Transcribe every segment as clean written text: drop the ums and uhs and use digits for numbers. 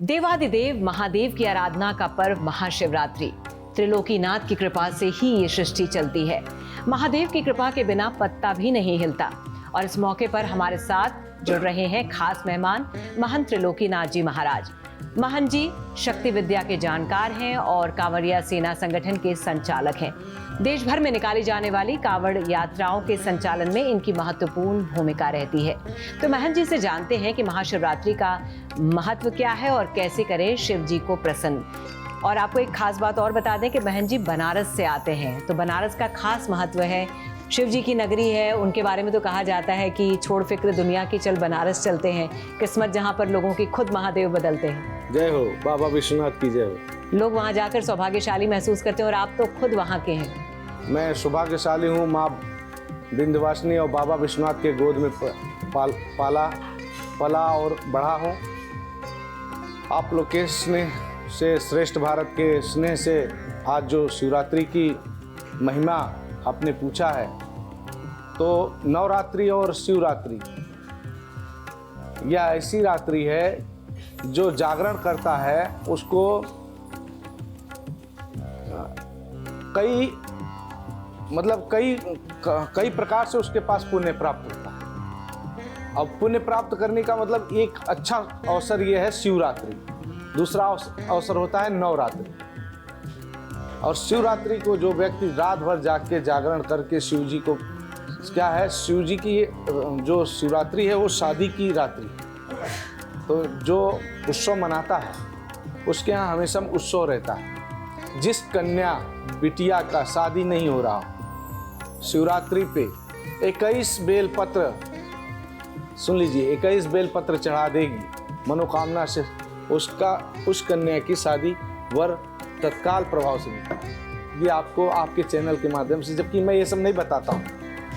देवादिदेव महादेव की आराधना का पर्व महाशिवरात्रि। त्रिलोकीनाथ की कृपा से ही ये सृष्टि चलती है। महादेव की कृपा के बिना पत्ता भी नहीं हिलता। और इस मौके पर हमारे साथ जुड़ रहे हैं खास मेहमान महंत त्रिलोकीनाथ जी महाराज। महंत जी शक्ति विद्या के जानकार हैं और कांवड़िया सेना संगठन के संचालक हैं। देश भर में निकाली जाने वाली कांवड़ यात्राओं के संचालन में इनकी महत्वपूर्ण भूमिका रहती है। तो महंत जी से जानते हैं कि महाशिवरात्रि का महत्व क्या है और कैसे करें शिव जी को प्रसन्न। और आपको एक खास बात और बता दें कि महंत जी बनारस से आते हैं, तो बनारस का खास महत्व है। शिव जी की नगरी है, उनके बारे में तो कहा जाता है कि छोड़ फिक्र दुनिया की, चल बनारस चलते हैं। किस्मत जहाँ पर लोगों की खुद महादेव बदलते हैं। जय हो बाबा विश्वनाथ की जय हो। लोग वहाँ जाकर सौभाग्यशाली महसूस करते हैं और आप तो खुद वहाँ के हैं। मैं सौभाग्यशाली हूँ, माँ विंध्यवासिनी और बाबा विश्वनाथ के गोद में पला और बड़ा हूँ। आप लोग के स्नेह से, श्रेष्ठ भारत के स्नेह से आज जो शिवरात्रि की महिमा आपने पूछा है, तो नवरात्रि और शिवरात्रि यह ऐसी रात्रि है जो जागरण करता है उसको कई प्रकार से उसके पास पुण्य प्राप्त होता है। अब पुण्य प्राप्त करने का मतलब एक अच्छा अवसर यह है शिवरात्रि। दूसरा अवसर होता है नवरात्रि। और शिवरात्रि को जो व्यक्ति रात भर जाग के जागरण करके शिव जी को, क्या है, शिव जी की जो शिवरात्रि है वो शादी की रात्रि, तो जो उत्सव मनाता है उसके यहाँ हमेशा उत्सव रहता है। जिस कन्या बिटिया का शादी नहीं हो रहा, शिवरात्रि पे 21 बेलपत्र, सुन लीजिए, 21 बेलपत्र चढ़ा देगी मनोकामना से, उस कन्या की शादी वर तत्काल प्रभाव से मिलता। ये आपको आपके चैनल के माध्यम से, जबकि मैं ये सब नहीं बताता हूँ।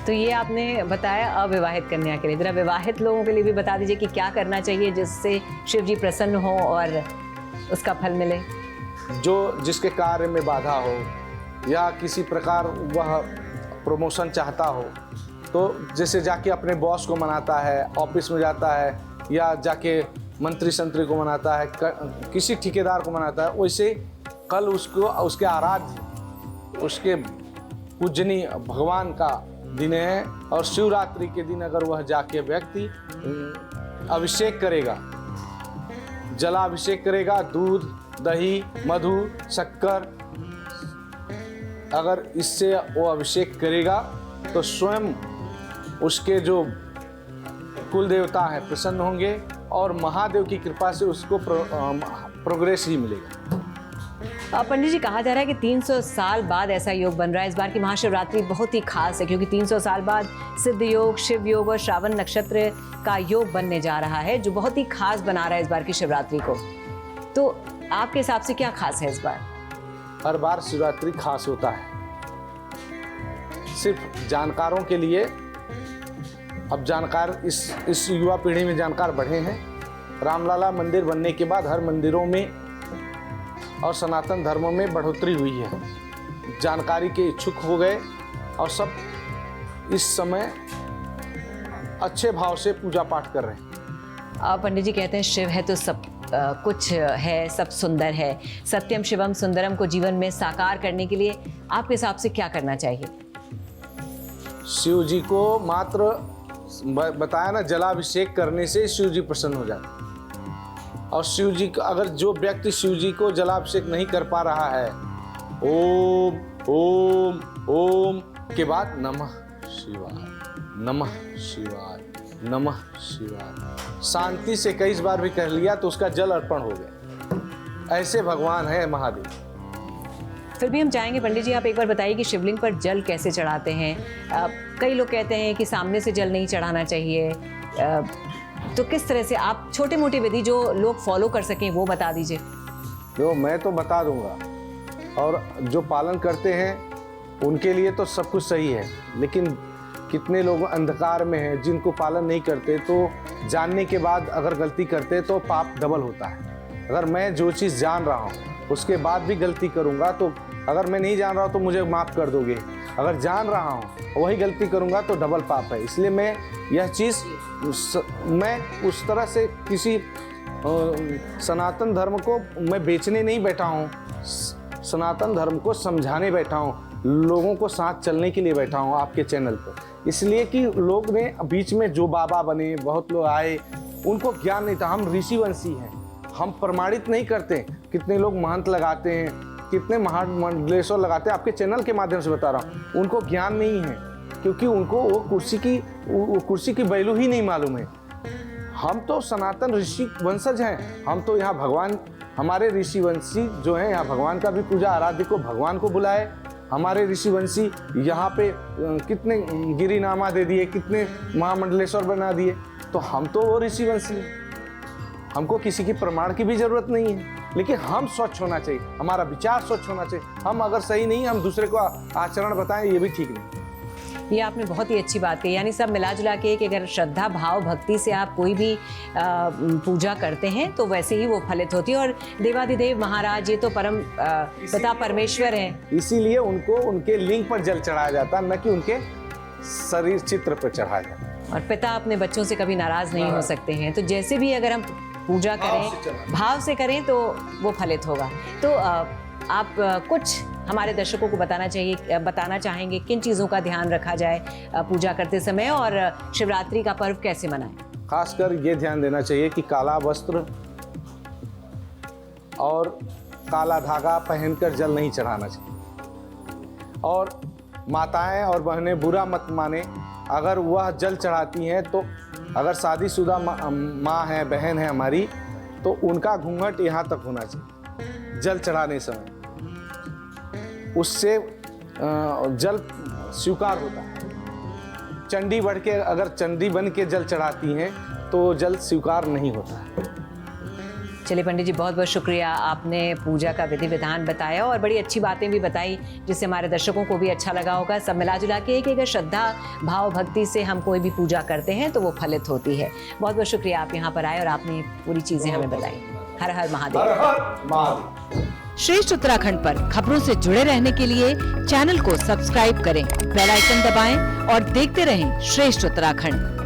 तो ये आपने बताया अविवाहित कन्या के लिए, जरा विवाहित लोगों के लिए भी बता दीजिए कि क्या करना चाहिए जिससे शिव जी प्रसन्न हो और उसका फल मिले। जो जिसके कार्य में बाधा हो या किसी प्रकार वह प्रमोशन चाहता हो, तो जैसे जाके अपने बॉस को मनाता है, ऑफिस में जाता है, या जाके मंत्री संतरी को मनाता है, किसी ठेकेदार को मनाता है, वैसे कल उसको उसके आराध्य, उसके पूजनीय भगवान का दिन है। और शिवरात्रि के दिन अगर वह जाके व्यक्ति अभिषेक करेगा, जलाभिषेक करेगा, दूध, दही, मधु, शक्कर, अगर इससे वो अभिषेक करेगा तो स्वयं उसके जो कुल देवता हैं प्रसन्न होंगे और महादेव की कृपा से उसको प्रोग्रेस ही मिलेगा। पंडित जी, कहा जा रहा है कि 300 साल बाद ऐसा योग बन रहा है। इस बार की महाशिवरात्रि बहुत ही खास है क्योंकि 300 साल बाद सिद्ध योग, शिव योग और श्रावण नक्षत्र का योग बनने जा रहा है, जो बहुत ही खास बना रहा है इस बार की शिवरात्रि को। तो आपके हिसाब से क्या खास है इस बार? हर बार शिवरात्रि खास होता है सिर्फ जानकारों के लिए। अब जानकार इस युवा पीढ़ी में जानकार बढ़े हैं। रामलला मंदिर बनने के बाद हर मंदिरों में और सनातन धर्मों में बढ़ोतरी हुई है। जानकारी के इच्छुक हो गए और सब इस समय अच्छे भाव से पूजा पाठ कर रहे हैं। पंडित जी कहते हैं शिव है तो सब कुछ है, सब सुंदर है। सत्यम शिवम सुंदरम को जीवन में साकार करने के लिए आपके हिसाब से क्या करना चाहिए? शिव जी को मात्र बताया ना, जलाभिषेक करने से शिव जी प्रसन्न हो जाते। और शिव जी का, अगर जो व्यक्ति शिव जी को जलाभिषेक नहीं कर पा रहा है, ओम ओम ओम के बाद नमः शिवाय, नमः शिवाय, नमः शिवाय शांति से कई बार भी कर लिया तो उसका जल अर्पण हो गया। ऐसे भगवान है महादेव। फिर भी हम चाहेंगे पंडित जी, आप एक बार बताइए कि शिवलिंग पर जल कैसे चढ़ाते हैं। कई लोग कहते हैं कि सामने से जल नहीं चढ़ाना चाहिए, तो किस तरह से आप छोटे मोटी विधि जो लोग फॉलो कर सकें वो बता दीजिए। जो मैं तो बता दूंगा, और जो पालन करते हैं उनके लिए तो सब कुछ सही है, लेकिन कितने लोग अंधकार में हैं जिनको पालन नहीं करते, तो जानने के बाद अगर गलती करते तो पाप डबल होता है। अगर मैं जो चीज़ जान रहा हूँ उसके बाद भी गलती करूँगा, तो अगर मैं नहीं जान रहा हूँ तो मुझे माफ़ कर दोगे, अगर जान रहा हूँ वही गलती करूँगा तो डबल पाप है। इसलिए मैं यह चीज़ मैं उस तरह से किसी सनातन धर्म को मैं बेचने नहीं बैठा हूँ, सनातन धर्म को समझाने बैठा हूँ, लोगों को साथ चलने के लिए बैठा हूँ आपके चैनल पर। इसलिए कि लोग ने बीच में जो बाबा बने, बहुत लोग आए, उनको ज्ञान नहीं था। हम ऋषिवंशी हैं, हम प्रमाणित नहीं करते। कितने लोग महंत लगाते हैं, कितने महामंडलेश्वर लगाते हैं, आपके चैनल के माध्यम से बता रहा हूँ। उनको ज्ञान नहीं है, क्योंकि उनको वो कुर्सी की वैल्यू ही नहीं मालूम है। हम तो सनातन ऋषि वंशज हैं, हम तो यहाँ भगवान, हमारे ऋषिवंशी जो हैं यहाँ भगवान का भी पूजा, आराध्य को भगवान को बुलाए। हमारे ऋषिवंशी यहाँ पे कितने गिरिनामा दे दिए, कितने महामंडलेश्वर बना दिए। तो हम तो वो ऋषिवंशी हैं, हमको किसी की प्रमाण की भी जरूरत नहीं है। लेकिन हम स्वच्छ होना चाहिए, हमारा विचार स्वच्छ होना चाहिए। हम अगर सही नहीं, हम दूसरे को आचरण बताएं, ये भी ठीक नहीं। ये आपने बहुत ही अच्छी बात कही। यानी सब मिला जुला के कि अगर श्रद्धा भाव भक्ति से आप कोई भी पूजा करते हैं तो वैसे ही वो फलित होती है। और देवाधिदेव महाराज ये तो परम पिता परमेश्वर हैं, इसीलिए उनको उनके लिंग पर जल चढ़ाया जाता, न कि उनके शरीर चित्र पर चढ़ाया जाता। और पिता अपने बच्चों से कभी नाराज नहीं हो सकते हैं। तो जैसे भी अगर हम पूजा करें, भाव से करें तो वो फलित होगा। तो आप कुछ हमारे दर्शकों को बताना चाहेंगे किन चीज़ों का ध्यान रखा जाए पूजा करते समय, और शिवरात्रि का पर्व कैसे मनाएं? खासकर ये ध्यान देना चाहिए कि काला वस्त्र और काला धागा पहनकर जल नहीं चढ़ाना चाहिए। और माताएं और बहनें बुरा मत माने, अगर वह जल चढ़ाती हैं तो अगर शादीशुदा माँ है, बहन है हमारी, तो उनका घूंघट यहाँ तक होना चाहिए जल चढ़ाने समय। उससे जल स्वीकार होता है। चंडी बढ़ के अगर चंडी बन के जल चढ़ाती हैं तो जल स्वीकार नहीं होता है। चलिए पंडित जी, बहुत बहुत शुक्रिया, आपने पूजा का विधि विधान बताया और बड़ी अच्छी बातें भी बताई जिससे हमारे दर्शकों को भी अच्छा लगा होगा। सब मिला जुला के कि अगर श्रद्धा भाव भक्ति से हम कोई भी पूजा करते हैं तो वो फलित होती है। बहुत बहुत शुक्रिया, आप यहाँ पर आए और आपने पूरी चीज़ें हमें बताई। हर हर महादेव। हर हर महादेव। श्रेष्ठ उत्तराखंड पर खबरों से जुड़े रहने के लिए चैनल को सब्सक्राइब करें, बेल आइकन दबाएं और देखते रहें श्रेष्ठ उत्तराखंड।